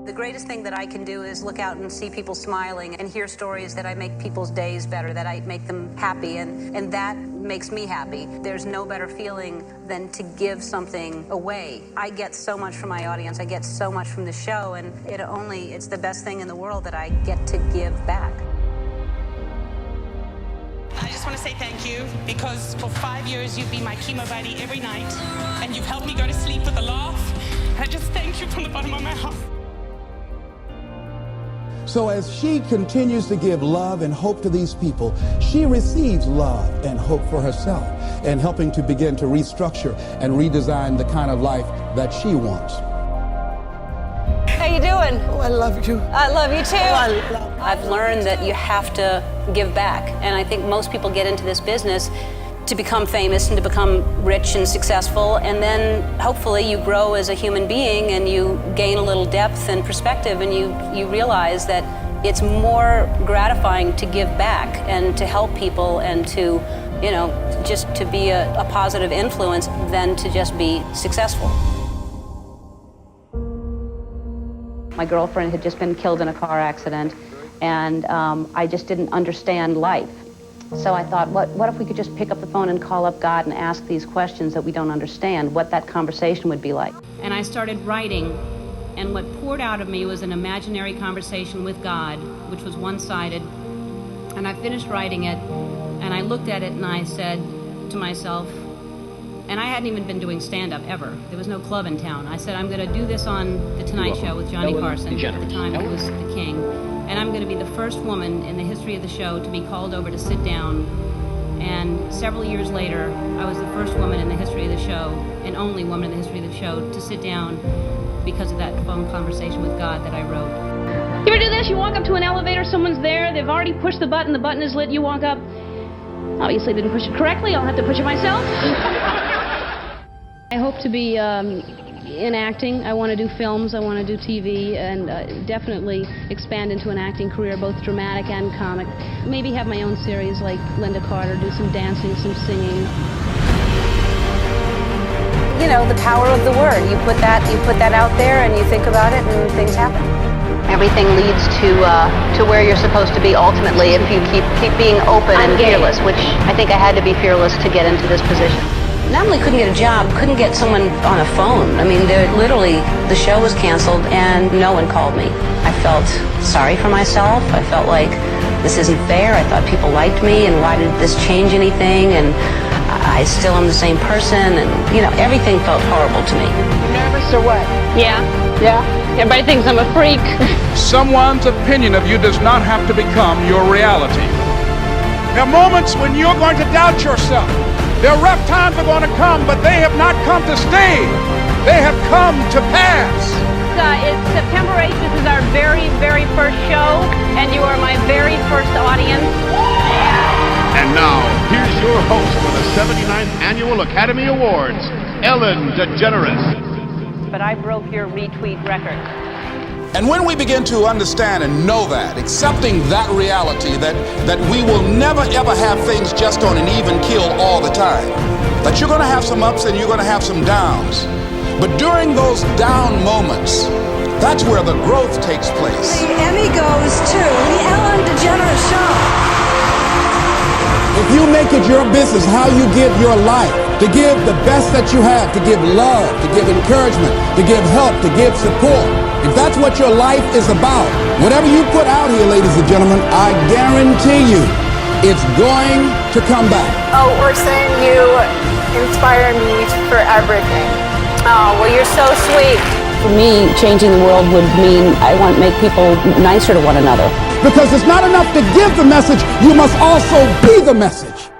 The greatest thing that I can do is look out and see people smiling and hear stories that I make people's days better, that I make them happy, and that makes me happy. There's no better feeling than to give something away. I get so much from my audience, I get so much from the show, and it's the best thing in the world that I get to give back. I just want to say thank you, because for 5 years you've been my chemo buddy every night, and you've helped me go to sleep with a laugh. I just thank you from the bottom of my heart. So as she continues to give love and hope to these people, she receives love and hope for herself, and helping to begin to restructure and redesign the kind of life that she wants. How you doing? Oh, I love you. I love you too. Oh, I've learned that you have to give back, and I think most people get into this business to become famous and to become rich and successful, and then hopefully you grow as a human being and you gain a little depth and perspective, and you realize that it's more gratifying to give back and to help people and to, just to be a positive influence than to just be successful. My girlfriend had just been killed in a car accident, and I just didn't understand life. So I thought, what if we could just pick up the phone and call up God and ask these questions that we don't understand, what that conversation would be like. And I started writing, and what poured out of me was an imaginary conversation with God, which was one-sided. And I finished writing it, and I looked at it and I said to myself, and I hadn't even been doing stand-up ever. There was no club in town. I said, I'm going to do this on The Tonight Show with Johnny Carson. At the time, he was the king. And I'm going to be the first woman in the history of the show to be called over to sit down. And several years later, I was the first woman in the history of the show, and only woman in the history of the show, to sit down because of that phone conversation with God that I wrote. You ever do this? You walk up to an elevator, someone's there, they've already pushed the button is lit, you walk up. Obviously didn't push it correctly, I'll have to push it myself. I hope to be in acting. I want to do films, I want to do TV, and definitely expand into an acting career, both dramatic and comic. Maybe have my own series like Linda Carter, do some dancing, some singing. The power of the word. You put that out there and you think about it and things happen. Everything leads to where you're supposed to be ultimately if you keep being open and fearless, which I think I had to be fearless to get into this position. Not only couldn't get a job, couldn't get someone on a phone. I mean, literally, the show was canceled and no one called me. I felt sorry for myself. I felt like this isn't fair. I thought people liked me, and why did this change anything? And I still am the same person, and everything felt horrible to me. nervous or what? Yeah. Yeah? Everybody thinks I'm a freak. Someone's opinion of you does not have to become your reality. There are moments when you're going to doubt yourself. There are rough times are going to come, but they have not come to stay. They have come to pass. It's September 8th. This is our very, very first show, and you are my very first audience. And now, here's your host for the 79th Annual Academy Awards, Ellen Degeneres. But I broke your retweet record. And when we begin to understand and know that, accepting that reality, that we will never ever have things just on an even keel all the time, that you're going to have some ups and you're going to have some downs, but during those down moments, that's where the growth takes place. The Emmy goes to the Ellen Degeneres Show. If you make it your business how you give your life, to give the best that you have, to give love, to give encouragement, to give help, to give support, if that's what your life is about, whatever you put out here, ladies and gentlemen, I guarantee you, it's going to come back. Oh, we're saying you inspire me for everything. Oh, well, you're so sweet. For me, changing the world would mean I want to make people nicer to one another. Because it's not enough to give the message, you must also be the message.